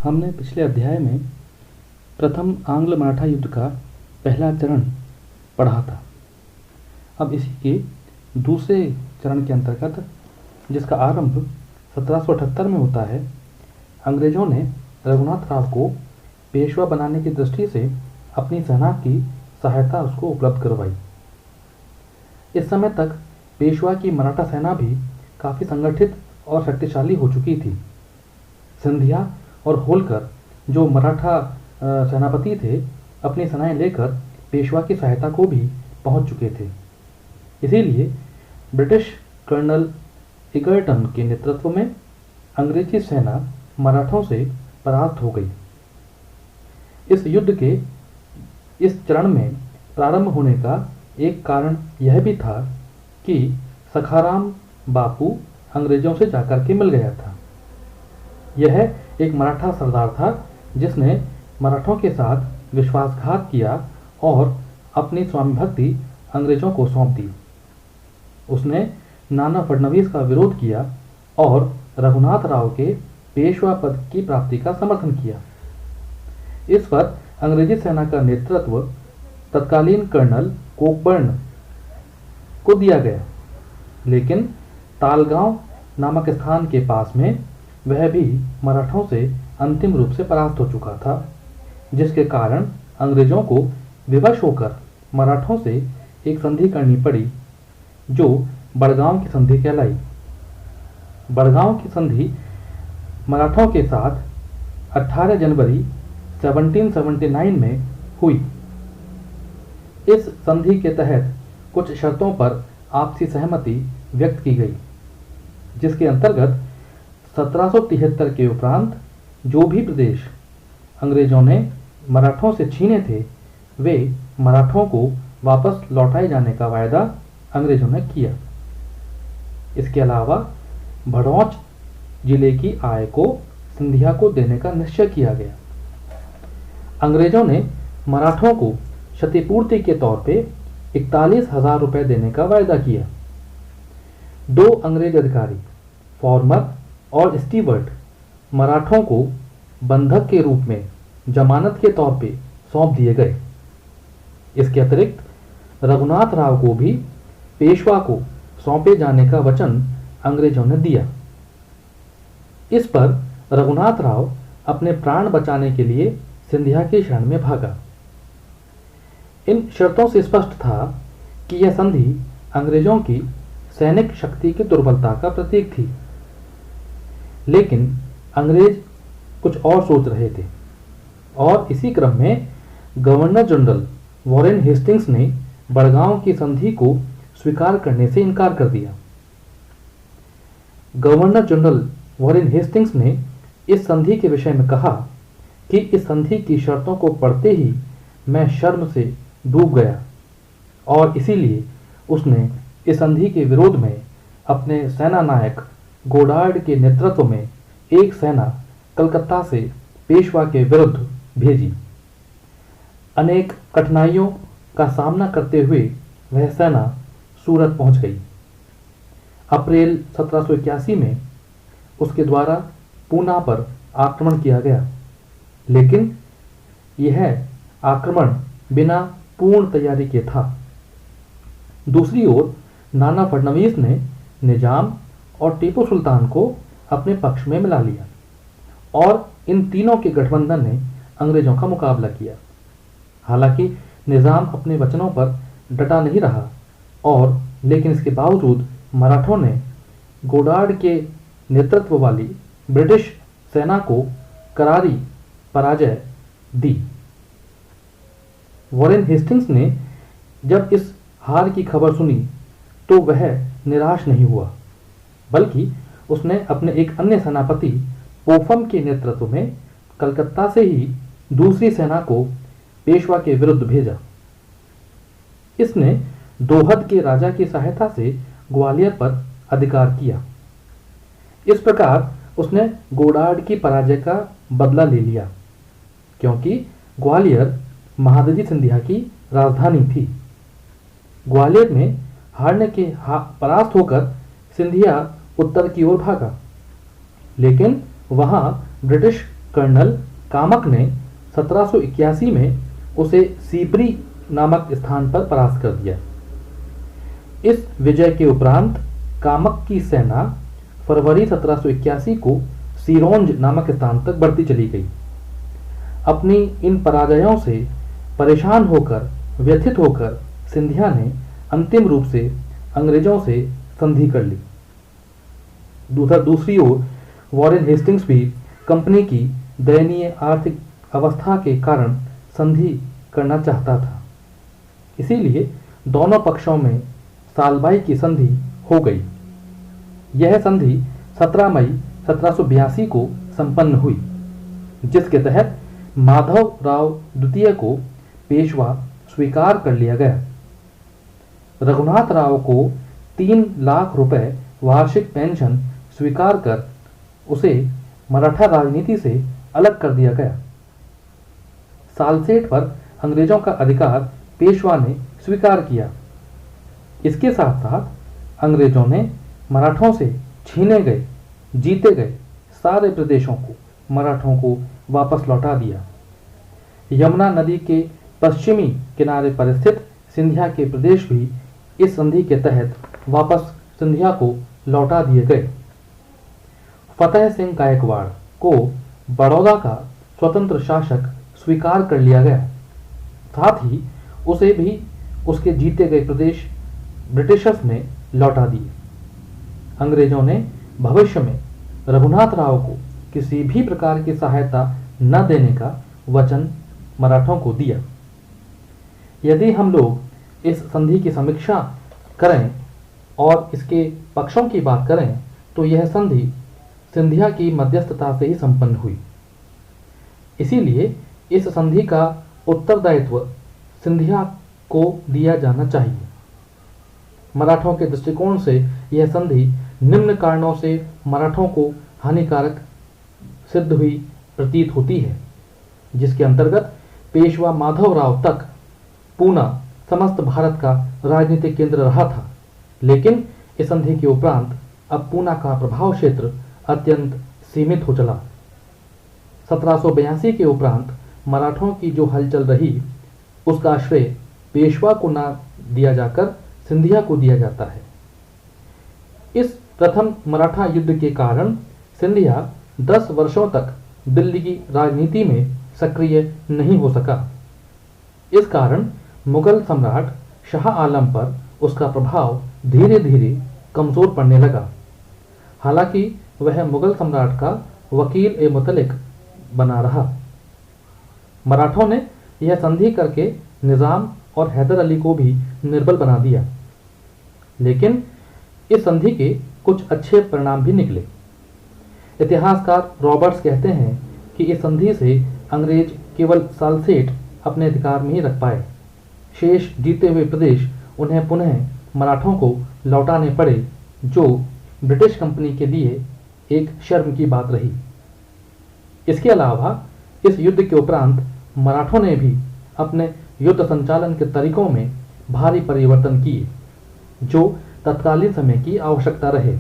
हमने पिछले अध्याय में प्रथम आंग्ल मराठा युद्ध का पहला चरण पढ़ा था। अब इसी के दूसरे चरण के अंतर्गत, जिसका आरंभ 1778 में होता है, अंग्रेजों ने रघुनाथ राव को पेशवा बनाने की दृष्टि से अपनी सेना की सहायता उसको उपलब्ध करवाई। इस समय तक पेशवा की मराठा सेना भी काफ़ी संगठित और शक्तिशाली हो चुकी थी। सिंधिया और होलकर, जो मराठा सेनापति थे, अपनी सेनाएं लेकर पेशवा की सहायता को भी पहुंच चुके थे। इसीलिए ब्रिटिश कर्नल इगर्टन के नेतृत्व में अंग्रेजी सेना मराठों से परास्त हो गई। इस युद्ध के इस चरण में प्रारंभ होने का एक कारण यह भी था कि सखाराम बापू अंग्रेजों से जाकर के मिल गया था। यह एक मराठा सरदार था जिसने मराठों के साथ विश्वासघात किया और अपनी स्वामी भक्ति अंग्रेजों को सौंप दी। उसने नाना फडणवीस का विरोध किया और रघुनाथ राव के पेशवा पद की प्राप्ति का समर्थन किया। इस पर अंग्रेजी सेना का नेतृत्व तत्कालीन कर्नल कोकबर्न को दिया गया, लेकिन तालगांव नामक स्थान के पास में वह भी मराठों से अंतिम रूप से परास्त हो चुका था, जिसके कारण अंग्रेजों को विवश होकर मराठों से एक संधि करनी पड़ी, जो बड़गांव की संधि कहलाई। बड़गांव की संधि मराठों के साथ 18 जनवरी 1779 में हुई। इस संधि के तहत कुछ शर्तों पर आपसी सहमति व्यक्त की गई, जिसके अंतर्गत 1773 के उपरांत जो भी प्रदेश अंग्रेजों ने मराठों से छीने थे, वे मराठों को वापस लौटाए जाने का वायदा अंग्रेजों ने किया। इसके अलावा भड़ौच जिले की आय को सिंधिया को देने का निश्चय किया गया। अंग्रेजों ने मराठों को क्षतिपूर्ति के तौर पे 41,000 रुपये देने का वायदा किया। 2 अंग्रेज अधिकारी, फॉर्मर और स्टीवर्ट, मराठों को बंधक के रूप में जमानत के तौर पे सौंप दिए गए। इसके अतिरिक्त रघुनाथ राव को भी पेशवा को सौंपे जाने का वचन अंग्रेजों ने दिया। इस पर रघुनाथ राव अपने प्राण बचाने के लिए सिंधिया की शरण में भागा। इन शर्तों से स्पष्ट था कि यह संधि अंग्रेजों की सैनिक शक्ति की दुर्बलता का प्रतीक थी, लेकिन अंग्रेज कुछ और सोच रहे थे और इसी क्रम में गवर्नर जनरल वॉरेन हेस्टिंग्स ने बड़गांव की संधि को स्वीकार करने से इनकार कर दिया। गवर्नर जनरल वॉरेन हेस्टिंग्स ने इस संधि के विषय में कहा कि इस संधि की शर्तों को पढ़ते ही मैं शर्म से डूब गया और इसीलिए उसने इस संधि के विरोध में अपने सेना नायक गोडार्ड के नेतृत्व में एक सेना कलकत्ता से पेशवा के विरुद्ध भेजी। अनेक कठिनाइयों का सामना करते हुए वह सेना सूरत पहुंच गई। अप्रैल 1781 में उसके द्वारा पूना पर आक्रमण किया गया, लेकिन यह आक्रमण बिना पूर्ण तैयारी के था। दूसरी ओर नाना फडणवीस ने निजाम और टीपू सुल्तान को अपने पक्ष में मिला लिया और इन तीनों के गठबंधन ने अंग्रेजों का मुकाबला किया। हालांकि निजाम अपने वचनों पर डटा नहीं रहा और लेकिन इसके बावजूद मराठों ने गोडार्ड के नेतृत्व वाली ब्रिटिश सेना को करारी पराजय दी। वॉरेन हेस्टिंग्स ने जब इस हार की खबर सुनी तो वह निराश नहीं हुआ, बल्कि उसने अपने एक अन्य सेनापति पोफम के नेतृत्व में कलकत्ता से ही दूसरी सेना को पेशवा के विरुद्ध भेजा। इसने दोहद के राजा की सहायता से ग्वालियर पर अधिकार किया। इस प्रकार उसने गोडार्ड की पराजय का बदला ले लिया, क्योंकि ग्वालियर महादजी सिंधिया की राजधानी थी। ग्वालियर में हारने के परास्त होकर सिंधिया उत्तर की ओर भागा, लेकिन वहां ब्रिटिश कर्नल कामक ने 1781 में उसे सीपरी नामक स्थान पर परास्त कर दिया। इस विजय के उपरांत कामक की सेना फरवरी 1781 को सिरोंज नामक स्थान तक बढ़ती चली गई। अपनी इन पराजयों से परेशान होकर, व्यथित होकर सिंधिया ने अंतिम रूप से अंग्रेजों से संधि कर ली। दूसरी ओर वॉरेन हेस्टिंग्स भी कंपनी की दयनीय आर्थिक अवस्था के कारण संधि करना चाहता था। इसीलिए दोनों पक्षों में सालबाई की संधि हो गई। यह संधि 17 मई 1782 को संपन्न हुई, जिसके तहत माधव राव द्वितीय को पेशवा स्वीकार कर लिया गया। रघुनाथ राव को 3 लाख रुपए वार्षिक पेंशन स्वीकार कर उसे मराठा राजनीति से अलग कर दिया गया। सालसेट पर अंग्रेजों का अधिकार पेशवा ने स्वीकार किया। इसके साथ साथ अंग्रेजों ने मराठों से छीने गए, जीते गए सारे प्रदेशों को मराठों को वापस लौटा दिया। यमुना नदी के पश्चिमी किनारे पर स्थित सिंधिया के प्रदेश भी इस संधि के तहत वापस सिंधिया को लौटा दिए गए। फतेह सिंह गायकवाड़ को बड़ौदा का स्वतंत्र शासक स्वीकार कर लिया गया। साथ ही उसे भी उसके जीते गए प्रदेश ब्रिटिशर्स ने लौटा दिए। अंग्रेजों ने भविष्य में रघुनाथ राव को किसी भी प्रकार की सहायता न देने का वचन मराठों को दिया। यदि हम लोग इस संधि की समीक्षा करें और इसके पक्षों की बात करें तो यह संधि सिंधिया की मध्यस्थता से ही संपन्न हुई। इसीलिए इस संधि का उत्तरदायित्व सिंधिया को दिया जाना चाहिए। मराठों के दृष्टिकोण से यह संधि निम्न कारणों से मराठों को हानिकारक सिद्ध हुई प्रतीत होती है, जिसके अंतर्गत पेशवा माधव राव तक पूना समस्त भारत का राजनीतिक केंद्र रहा था, लेकिन इस संधि के उपरांत अब पूना का प्रभाव क्षेत्र अत्यंत सीमित हो चला। 1782 के उपरांत मराठों की जो हलचल रही उसका श्रेय पेशवा को न दिया जाकर सिंधिया को दिया जाता है। इस प्रथम मराठा युद्ध के कारण सिंधिया 10 वर्षों तक दिल्ली की राजनीति में सक्रिय नहीं हो सका। इस कारण मुगल सम्राट शाह आलम पर उसका प्रभाव धीरे धीरे कमजोर पड़ने लगा। हालांकि वह मुगल सम्राट का वकील ए मुतलिक बना रहा। मराठों ने यह संधि करके निजाम और हैदर अली को भी निर्बल बना दिया, लेकिन इस संधि के कुछ अच्छे परिणाम भी निकले। इतिहासकार रॉबर्ट्स कहते हैं कि इस संधि से अंग्रेज केवल सालसेट अपने अधिकार में ही रख पाए। शेष जीते हुए प्रदेश उन्हें पुनः मराठों को लौटाने पड़े, जो ब्रिटिश कंपनी के लिए एक शर्म की बात रही। इसके अलावा इस युद्ध के उपरांत मराठों ने भी अपने युद्ध संचालन के तरीकों में भारी परिवर्तन किए, जो तत्कालीन समय की आवश्यकता रहे।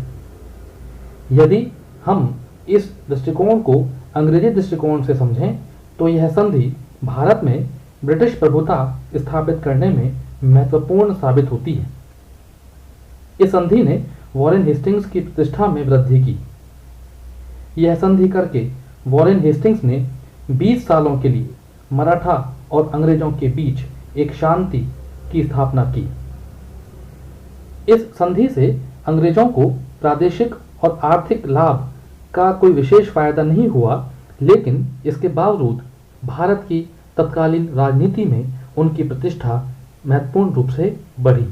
यदि हम इस दृष्टिकोण को अंग्रेजी दृष्टिकोण से समझें तो यह संधि भारत में ब्रिटिश प्रभुता स्थापित करने में महत्वपूर्ण साबित होती है। इस संधि ने वॉरेन हेस्टिंग्स की प्रतिष्ठा में वृद्धि की। यह संधि करके वॉरेन हेस्टिंग्स ने 20 सालों के लिए मराठा और अंग्रेजों के बीच एक शांति की स्थापना की। इस संधि से अंग्रेजों को प्रादेशिक और आर्थिक लाभ का कोई विशेष फायदा नहीं हुआ, लेकिन इसके बावजूद भारत की तत्कालीन राजनीति में उनकी प्रतिष्ठा महत्वपूर्ण रूप से बढ़ी।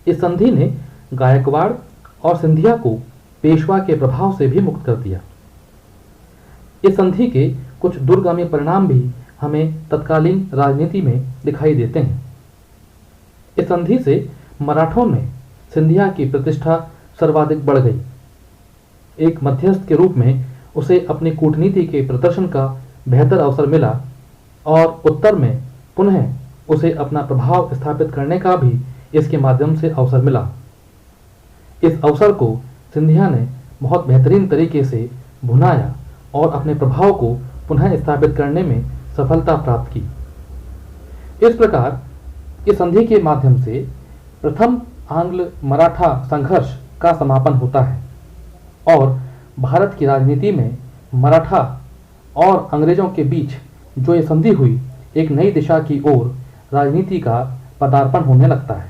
इस संधि ने गायकवाड़ और सिंधिया को पेशवा के प्रभाव से भी मुक्त कर दिया। इस संधि के कुछ दूरगामी परिणाम भी हमें तत्कालीन राजनीति में दिखाई देते हैं। इस संधि से मराठों में सिंधिया की प्रतिष्ठा सर्वाधिक बढ़ गई। एक मध्यस्थ के रूप में उसे अपनी कूटनीति के प्रदर्शन का बेहतर अवसर मिला और उत्तर में पुनः उसे अपना प्रभाव स्थापित करने का भी इसके माध्यम से अवसर मिला। इस अवसर को सिंधिया ने बहुत बेहतरीन तरीके से भुनाया और अपने प्रभाव को पुनः स्थापित करने में सफलता प्राप्त की। इस प्रकार इस संधि के माध्यम से प्रथम आंग्ल मराठा संघर्ष का समापन होता है और भारत की राजनीति में मराठा और अंग्रेजों के बीच जो ये संधि हुई, एक नई दिशा की ओर राजनीति का पदार्पण होने लगता है।